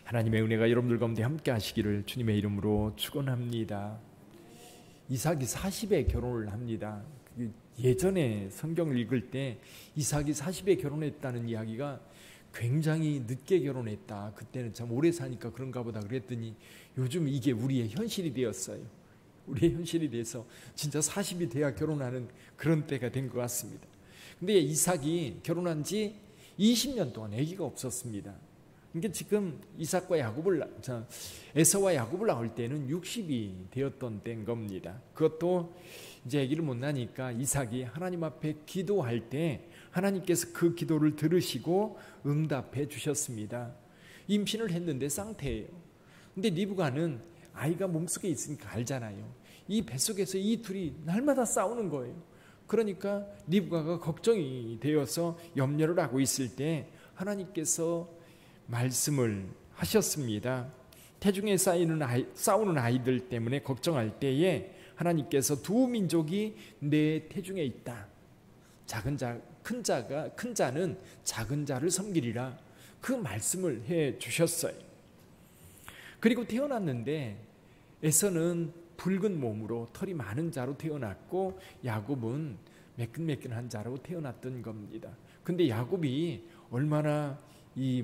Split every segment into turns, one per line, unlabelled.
하나님의 은혜가 여러분들 가운데 함께 하시기를 주님의 이름으로 축원합니다. 이삭이 40에 결혼을 합니다. 예전에 성경을 읽을 때 이삭이 40에 결혼했다는 이야기가 굉장히 늦게 결혼했다, 그때는 참 오래 사니까 그런가 보다 그랬더니 요즘 이게 우리의 현실이 되었어요. 우리의 현실이 돼서 진짜 40이 돼야 결혼하는 그런 때가 된 것 같습니다. 근데 이삭이 결혼한 지 20년 동안 아기가 없었습니다. 그러니까 지금 에서와 야곱을 낳을 때는 60이 되었던 때인 겁니다. 그것도 이제 아기를 못 낳으니까 이삭이 하나님 앞에 기도할 때 하나님께서 그 기도를 들으시고 응답해 주셨습니다. 임신을 했는데 쌍태예요. 근데 리브가는 아이가 몸속에 있으니까 알잖아요. 이 뱃속에서 이 둘이 날마다 싸우는 거예요. 그러니까 리브가가 걱정이 되어서 염려를 하고 있을 때 하나님께서 말씀을 하셨습니다. 태중에 싸우는 아이들 때문에 걱정할 때에 하나님께서 두 민족이 내 태중에 있다. 큰 자는 작은 자를 섬기리라. 그 말씀을 해 주셨어요. 그리고 태어났는데 에서는 붉은 몸으로 털이 많은 자로 태어났고 야곱은 매끈매끈한 자로 태어났던 겁니다. 근데 야곱이 얼마나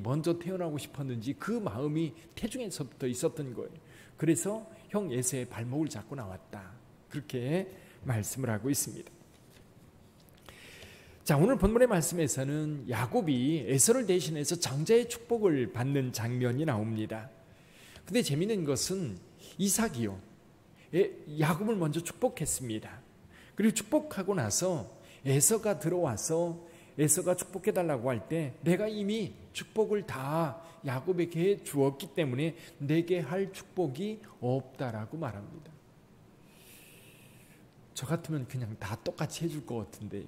먼저 태어나고 싶었는지 그 마음이 태중에서부터 있었던 거예요. 그래서 형 에서의 발목을 잡고 나왔다, 그렇게 말씀을 하고 있습니다. 자, 오늘 본문의 말씀에서는 야곱이 에서를 대신해서 장자의 축복을 받는 장면이 나옵니다. 근데 재미있는 것은 이삭이요, 야곱을 먼저 축복했습니다. 그리고 축복하고 나서 에서가 들어와서 에서가 축복해달라고 할 때 내가 이미 축복을 다 야곱에게 주었기 때문에 내게 할 축복이 없다라고 말합니다. 저 같으면 그냥 다 똑같이 해줄 것 같은데요.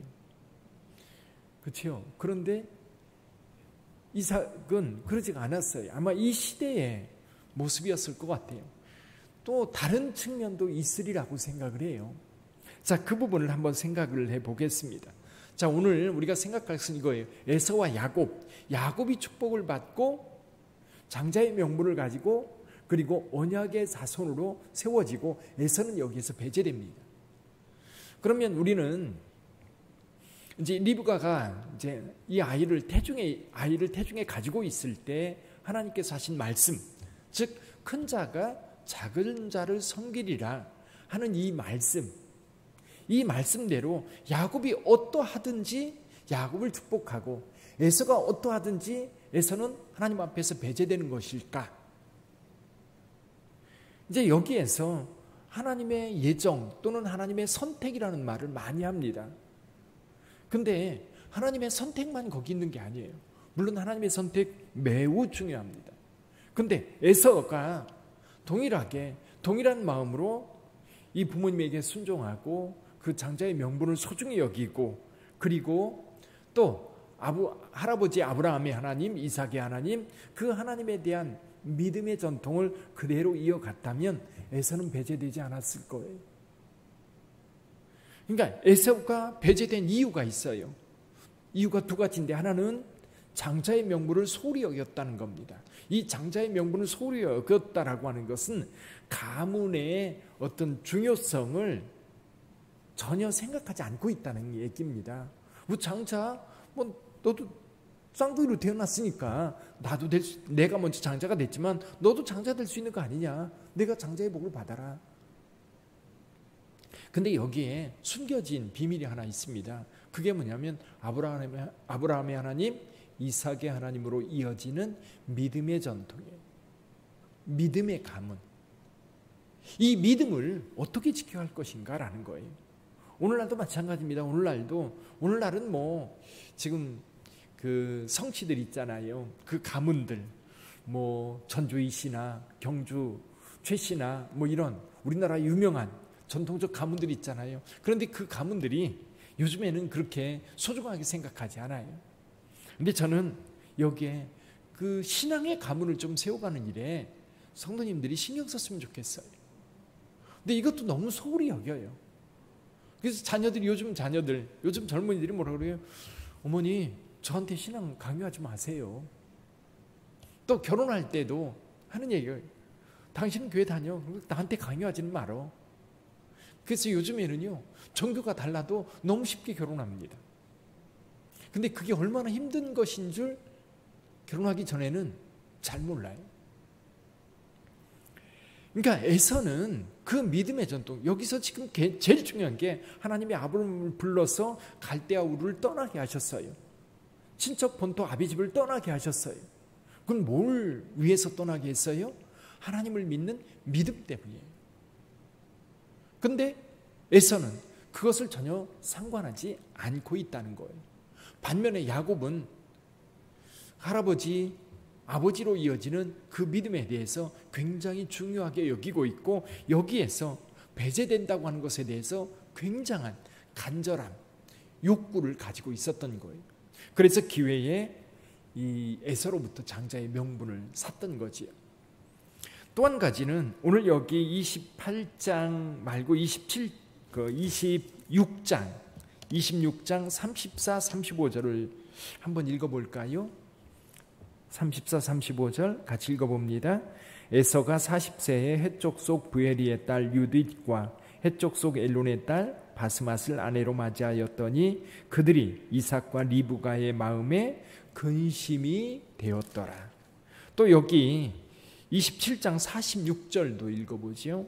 그렇죠? 그런데 이삭은 그러지가 않았어요. 아마 이 시대의 모습이었을 것 같아요. 또 다른 측면도 있으리라고 생각을 해요. 자, 그 부분을 한번 생각을 해보겠습니다. 자, 오늘 우리가 생각할 것은 이거예요. 에서와 야곱이 축복을 받고 장자의 명분을 가지고 그리고 언약의 자손으로 세워지고 에서는 여기에서 배제됩니다. 그러면 우리는 이제 리브가가 이제 이 아이를 태중에 가지고 있을 때 하나님께서 하신 말씀, 즉 큰 자가 작은 자를 섬기리라 하는 이 말씀대로 야곱이 어떠하든지 야곱을 축복하고 에서가 어떠하든지 에서는 하나님 앞에서 배제되는 것일까? 이제 여기에서 하나님의 예정 또는 하나님의 선택이라는 말을 많이 합니다. 근데 하나님의 선택만 거기 있는 게 아니에요. 물론 하나님의 선택 매우 중요합니다. 근데 에서가 동일한 마음으로 이 부모님에게 순종하고 그 장자의 명분을 소중히 여기고 그리고 또 할아버지 아브라함의 하나님, 이삭의 하나님, 그 하나님에 대한 믿음의 전통을 그대로 이어갔다면 에서는 배제되지 않았을 거예요. 그러니까 에서가 배제된 이유가 있어요. 이유가 두 가지인데 하나는 장자의 명분을 소홀히 여겼다는 겁니다. 이 장자의 명분을 소홀히 여겼다라고 하는 것은 가문의 어떤 중요성을 전혀 생각하지 않고 있다는 얘기입니다. 장자, 너도 쌍둥이로 태어났으니까 내가 먼저 장자가 됐지만 너도 장자 될 수 있는 거 아니냐? 내가 장자의 복을 받아라. 근데 여기에 숨겨진 비밀이 하나 있습니다. 그게 뭐냐면 아브라함의 하나님, 이삭의 하나님으로 이어지는 믿음의 전통이에요. 믿음의 가문. 이 믿음을 어떻게 지켜야 할 것인가라는 거예요. 오늘날도 마찬가지입니다. 오늘날은 지금 그 성씨들 있잖아요. 그 가문들, 전주희 씨나 경주 최 씨나 이런 우리나라 유명한 전통적 가문들이 있잖아요. 그런데 그 가문들이 요즘에는 그렇게 소중하게 생각하지 않아요. 근데 저는 여기에 그 신앙의 가문을 좀 세워가는 일에 성도님들이 신경 썼으면 좋겠어요. 근데 이것도 너무 소홀히 여겨요. 그래서 요즘 젊은이들이 뭐라 그래요? 어머니, 저한테 신앙 강요하지 마세요. 또 결혼할 때도 하는 얘기가 당신은 교회 다녀. 나한테 강요하지는 말어. 그래서 요즘에는요, 종교가 달라도 너무 쉽게 결혼합니다. 근데 그게 얼마나 힘든 것인 줄 결혼하기 전에는 잘 몰라요. 그러니까 에서는 그 믿음의 전통, 여기서 지금 제일 중요한 게 하나님이 아브라함을 불러서 갈대아 우르를 떠나게 하셨어요. 친척 본토 아비 집을 떠나게 하셨어요. 그건 뭘 위해서 떠나게 했어요? 하나님을 믿는 믿음 때문이에요. 근데 에서는 그것을 전혀 상관하지 않고 있다는 거예요. 반면에 야곱은 할아버지, 아버지로 이어지는 그 믿음에 대해서 굉장히 중요하게 여기고 있고, 여기에서 배제된다고 하는 것에 대해서 굉장한 간절함, 욕구를 가지고 있었던 거예요. 그래서 기회에 이 에서로부터 장자의 명분을 샀던 거지요. 또 한 가지는 오늘 여기 28장 말고 26장 34, 35절을 한번 읽어볼까요? 34, 35절 같이 읽어봅니다. 에서가 40세에 해쪽 속 부에리의 딸 유딧과 해쪽 속 엘론의 딸 바스맛을 아내로 맞이하였더니 그들이 이삭과 리브가의 마음에 근심이 되었더라. 또 여기 27장 46절도 읽어보지요.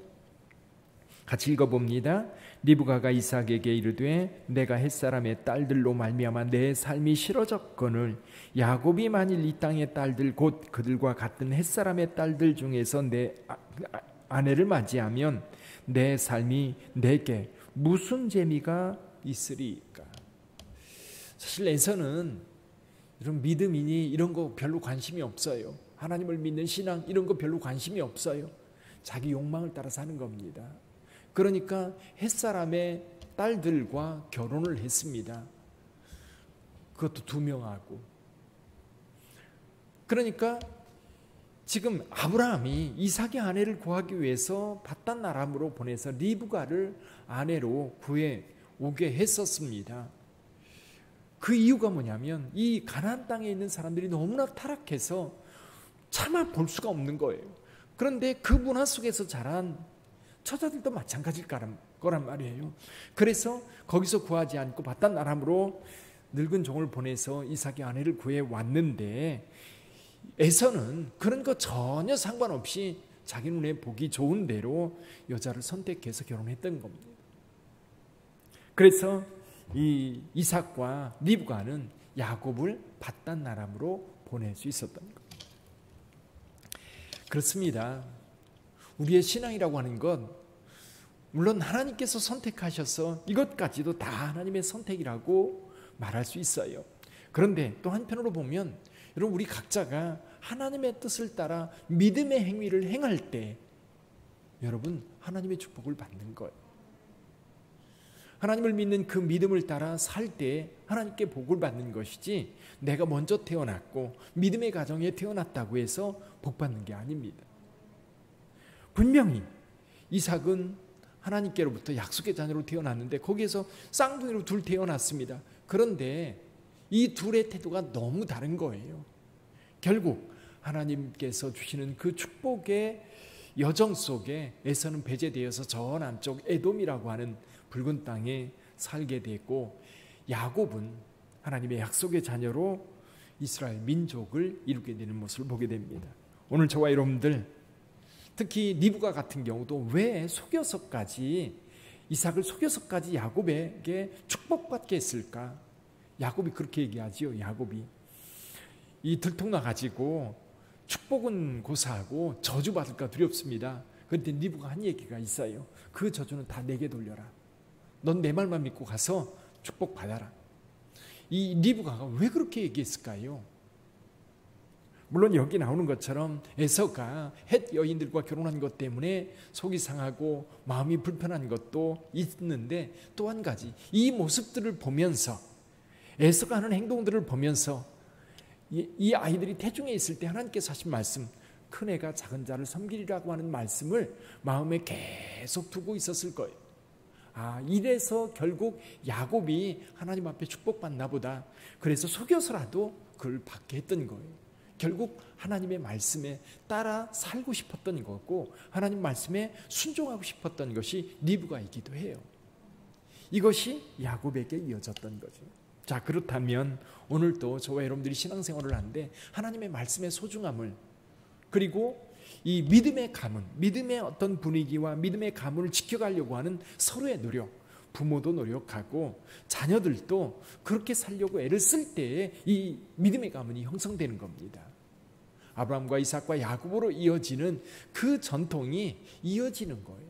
같이 읽어봅니다. 리브가가 이삭에게 이르되 내가 햇사람의 딸들로 말미암아 내 삶이 싫어졌거늘 야곱이 만일 이 땅의 딸들 곧 그들과 같은 햇사람의 딸들 중에서 내 아내를 맞이하면 내 삶이 내게 무슨 재미가 있으리까. 사실 에서는 이런 믿음이니 이런 거 별로 관심이 없어요. 하나님을 믿는 신앙 이런 거 별로 관심이 없어요. 자기 욕망을 따라 사는 겁니다. 그러니까 햇사람의 딸들과 결혼을 했습니다. 그것도 2명하고. 그러니까 지금 아브라함이 이삭의 아내를 구하기 위해서 밧단 아람으로 보내서 리브가를 아내로 구해 오게 했었습니다. 그 이유가 뭐냐면 이 가나안 땅에 있는 사람들이 너무나 타락해서 차마 볼 수가 없는 거예요. 그런데 그 문화 속에서 자란 처자들도 마찬가지일 거란 말이에요. 그래서 거기서 구하지 않고 밧단 아람으로 늙은 종을 보내서 이삭의 아내를 구해 왔는데 에서는 그런 거 전혀 상관없이 자기 눈에 보기 좋은 대로 여자를 선택해서 결혼했던 겁니다. 그래서 이 이삭과 리브가는 야곱을 밧단 아람으로 보낼 수 있었던 겁니다. 그렇습니다. 우리의 신앙이라고 하는 것 물론 하나님께서 선택하셔서 이것까지도 다 하나님의 선택이라고 말할 수 있어요. 그런데 또 한편으로 보면 여러분 우리 각자가 하나님의 뜻을 따라 믿음의 행위를 행할 때 여러분 하나님의 축복을 받는 거예요. 하나님을 믿는 그 믿음을 따라 살 때 하나님께 복을 받는 것이지 내가 먼저 태어났고 믿음의 가정에 태어났다고 해서 복 받는 게 아닙니다. 분명히 이삭은 하나님께로부터 약속의 자녀로 태어났는데 거기에서 쌍둥이로 둘 태어났습니다. 그런데 이 둘의 태도가 너무 다른 거예요. 결국 하나님께서 주시는 그 축복의 여정 속에 에서는 배제되어서 저 남쪽 에돔이라고 하는 붉은 땅에 살게 됐고 야곱은 하나님의 약속의 자녀로 이스라엘 민족을 이루게 되는 모습을 보게 됩니다. 오늘 저와 여러분들 특히 리브가 같은 경우도 왜 속여서까지 이삭을 속여서까지 야곱에게 축복받게 했을까? 야곱이 그렇게 얘기하지요. 야곱이 이 들통나 가지고 축복은 고사하고 저주받을까 두렵습니다. 그런데 리브가 한 얘기가 있어요. 그 저주는 다 내게 돌려라. 넌 내 말만 믿고 가서 축복받아라. 이 리브가가 왜 그렇게 얘기했을까요? 물론 여기 나오는 것처럼 에서가 헷 여인들과 결혼한 것 때문에 속이 상하고 마음이 불편한 것도 있는데 또 한 가지 이 모습들을 보면서 에서가 하는 행동들을 보면서 이 아이들이 태중에 있을 때 하나님께서 하신 말씀 큰 애가 작은 자를 섬기리라고 하는 말씀을 마음에 계속 두고 있었을 거예요. 이래서 결국 야곱이 하나님 앞에 축복받나 보다. 그래서 속여서라도 그걸 받게 했던 거예요. 결국 하나님의 말씀에 따라 살고 싶었던 거고 하나님 말씀에 순종하고 싶었던 것이 리브가이기도 해요. 이것이 야곱에게 이어졌던 거죠. 자, 그렇다면 오늘도 저와 여러분들이 신앙생활을 하는데 하나님의 말씀의 소중함을, 그리고 이 믿음의 가문, 믿음의 어떤 분위기와 믿음의 가문을 지켜가려고 하는 서로의 노력, 부모도 노력하고 자녀들도 그렇게 살려고 애를 쓸 때에 이 믿음의 가문이 형성되는 겁니다. 아브라함과 이삭과 야곱으로 이어지는 그 전통이 이어지는 거예요.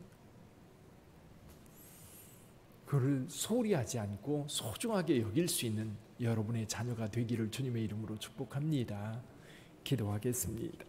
그를 소홀히 하지 않고 소중하게 여길 수 있는 여러분의 자녀가 되기를 주님의 이름으로 축복합니다. 기도하겠습니다.